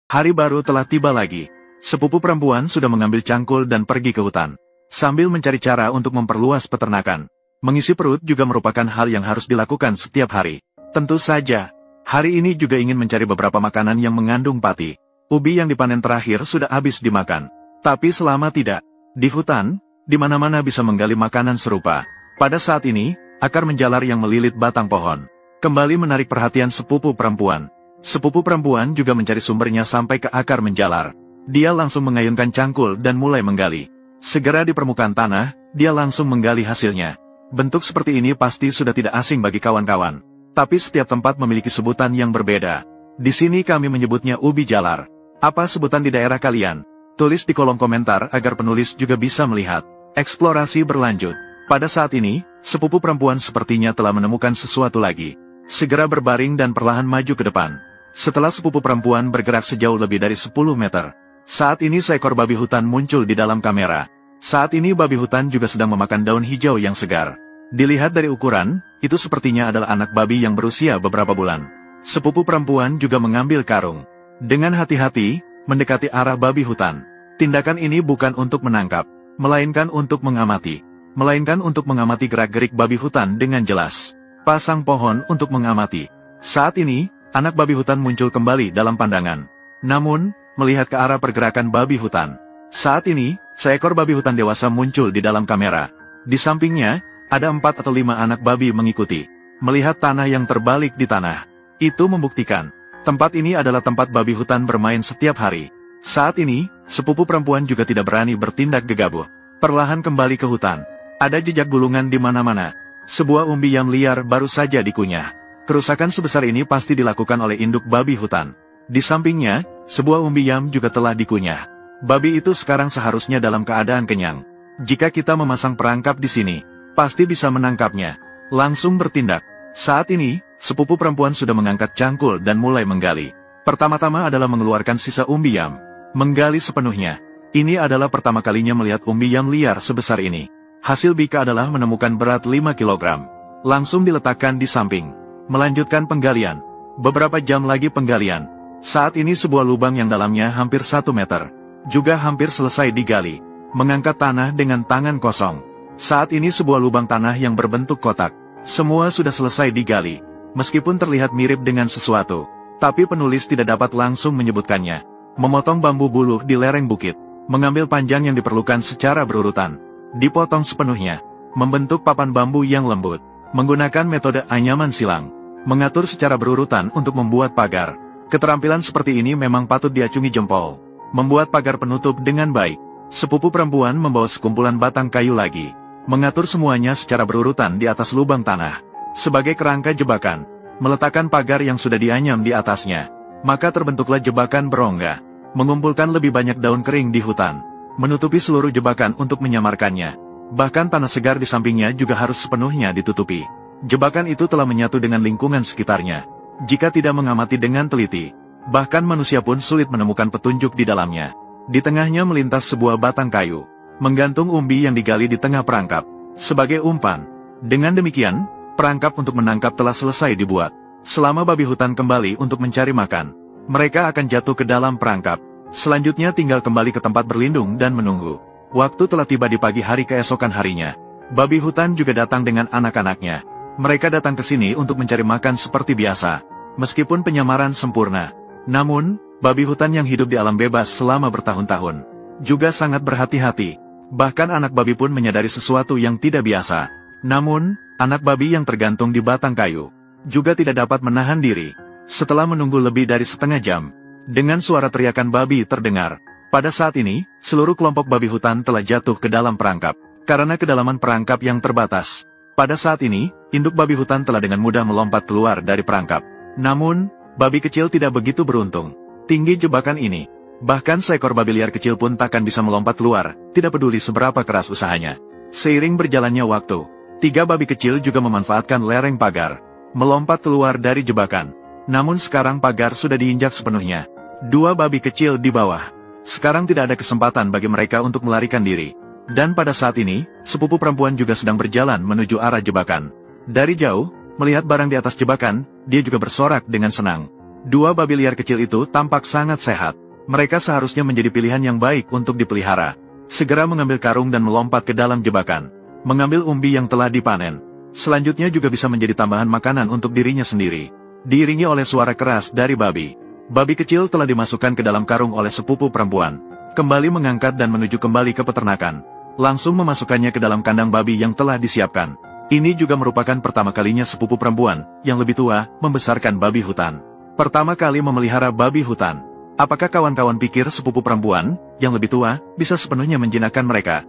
Hari baru telah tiba lagi. Sepupu perempuan sudah mengambil cangkul dan pergi ke hutan. Sambil mencari cara untuk memperluas peternakan. Mengisi perut juga merupakan hal yang harus dilakukan setiap hari. Tentu saja, hari ini juga ingin mencari beberapa makanan yang mengandung pati. Ubi yang dipanen terakhir sudah habis dimakan. Tapi selama tidak di hutan, di mana-mana bisa menggali makanan serupa. Pada saat ini, akar menjalar yang melilit batang pohon kembali menarik perhatian sepupu perempuan. Sepupu perempuan juga mencari sumbernya sampai ke akar menjalar. Dia langsung mengayunkan cangkul dan mulai menggali. Segera di permukaan tanah, dia langsung menggali hasilnya. Bentuk seperti ini pasti sudah tidak asing bagi kawan-kawan. Tapi setiap tempat memiliki sebutan yang berbeda. Di sini kami menyebutnya ubi jalar. Apa sebutan di daerah kalian? Tulis di kolom komentar agar penulis juga bisa melihat. Eksplorasi berlanjut. Pada saat ini, sepupu perempuan sepertinya telah menemukan sesuatu lagi. Segera berbaring dan perlahan maju ke depan. Setelah sepupu perempuan bergerak sejauh lebih dari 10 meter. Saat ini seekor babi hutan muncul di dalam kamera. Saat ini babi hutan juga sedang memakan daun hijau yang segar. Dilihat dari ukuran, itu sepertinya adalah anak babi yang berusia beberapa bulan. Sepupu perempuan juga mengambil karung. Dengan hati-hati, mendekati arah babi hutan. Tindakan ini bukan untuk menangkap, melainkan untuk mengamati. Melainkan untuk mengamati gerak-gerik babi hutan dengan jelas. Pasang pohon untuk mengamati. Saat ini, anak babi hutan muncul kembali dalam pandangan. Namun, melihat ke arah pergerakan babi hutan. Saat ini, seekor babi hutan dewasa muncul di dalam kamera. Di sampingnya, ada 4 atau 5 anak babi mengikuti. Melihat tanah yang terbalik di tanah. Itu membuktikan, tempat ini adalah tempat babi hutan bermain setiap hari. Saat ini, sepupu perempuan juga tidak berani bertindak gegabah. Perlahan kembali ke hutan. Ada jejak gulungan di mana-mana. Sebuah umbi yam liar baru saja dikunyah. Kerusakan sebesar ini pasti dilakukan oleh induk babi hutan. Di sampingnya, sebuah umbi yam juga telah dikunyah. Babi itu sekarang seharusnya dalam keadaan kenyang. Jika kita memasang perangkap di sini, pasti bisa menangkapnya. Langsung bertindak. Saat ini, sepupu perempuan sudah mengangkat cangkul dan mulai menggali. Pertama-tama adalah mengeluarkan sisa umbi yam. Menggali sepenuhnya. Ini adalah pertama kalinya melihat umbi yam liar sebesar ini. Hasil Bika adalah menemukan berat 5 kg. Langsung diletakkan di samping. Melanjutkan penggalian. Beberapa jam lagi penggalian. Saat ini sebuah lubang yang dalamnya hampir 1 meter. Juga hampir selesai digali. Mengangkat tanah dengan tangan kosong. Saat ini sebuah lubang tanah yang berbentuk kotak. Semua sudah selesai digali. Meskipun terlihat mirip dengan sesuatu. Tapi penulis tidak dapat langsung menyebutkannya. Memotong bambu buluh di lereng bukit. Mengambil panjang yang diperlukan secara berurutan. Dipotong sepenuhnya. Membentuk papan bambu yang lembut. Menggunakan metode anyaman silang. Mengatur secara berurutan untuk membuat pagar. Keterampilan seperti ini memang patut diacungi jempol. Membuat pagar penutup dengan baik. Sepupu perempuan membawa sekumpulan batang kayu lagi. Mengatur semuanya secara berurutan di atas lubang tanah. Sebagai kerangka jebakan. Meletakkan pagar yang sudah dianyam di atasnya. Maka terbentuklah jebakan berongga. Mengumpulkan lebih banyak daun kering di hutan. Menutupi seluruh jebakan untuk menyamarkannya. Bahkan tanah segar di sampingnya juga harus sepenuhnya ditutupi. Jebakan itu telah menyatu dengan lingkungan sekitarnya. Jika tidak mengamati dengan teliti, bahkan manusia pun sulit menemukan petunjuk di dalamnya. Di tengahnya melintas sebuah batang kayu. Menggantung umbi yang digali di tengah perangkap. Sebagai umpan. Dengan demikian, perangkap untuk menangkap telah selesai dibuat. Selama babi hutan kembali untuk mencari makan, mereka akan jatuh ke dalam perangkap. Selanjutnya tinggal kembali ke tempat berlindung dan menunggu. Waktu telah tiba di pagi hari keesokan harinya. Babi hutan juga datang dengan anak-anaknya. Mereka datang ke sini untuk mencari makan seperti biasa. Meskipun penyamaran sempurna. Namun, babi hutan yang hidup di alam bebas selama bertahun-tahun juga sangat berhati-hati. Bahkan anak babi pun menyadari sesuatu yang tidak biasa. Namun, anak babi yang tergantung di batang kayu juga tidak dapat menahan diri. Setelah menunggu lebih dari setengah jam, dengan suara teriakan babi terdengar. Pada saat ini, seluruh kelompok babi hutan telah jatuh ke dalam perangkap. Karena kedalaman perangkap yang terbatas. Pada saat ini, induk babi hutan telah dengan mudah melompat keluar dari perangkap. Namun, babi kecil tidak begitu beruntung. Tinggi jebakan ini. Bahkan seekor babi liar kecil pun takkan bisa melompat keluar, tidak peduli seberapa keras usahanya. Seiring berjalannya waktu, 3 babi kecil juga memanfaatkan lereng pagar. Melompat keluar dari jebakan. Namun sekarang pagar sudah diinjak sepenuhnya. 2 babi kecil di bawah. Sekarang tidak ada kesempatan bagi mereka untuk melarikan diri. Dan pada saat ini, sepupu perempuan juga sedang berjalan menuju arah jebakan. Dari jauh, melihat barang di atas jebakan, dia juga bersorak dengan senang. Dua babi liar kecil itu tampak sangat sehat. Mereka seharusnya menjadi pilihan yang baik untuk dipelihara. Segera mengambil karung dan melompat ke dalam jebakan. Mengambil umbi yang telah dipanen. Selanjutnya juga bisa menjadi tambahan makanan untuk dirinya sendiri. Diiringi oleh suara keras dari babi. Babi kecil telah dimasukkan ke dalam karung oleh sepupu perempuan. Kembali mengangkat dan menuju kembali ke peternakan. Langsung memasukkannya ke dalam kandang babi yang telah disiapkan. Ini juga merupakan pertama kalinya sepupu perempuan, yang lebih tua, membesarkan babi hutan. Pertama kali memelihara babi hutan. Apakah kawan-kawan pikir sepupu perempuan, yang lebih tua, bisa sepenuhnya menjinakkan mereka?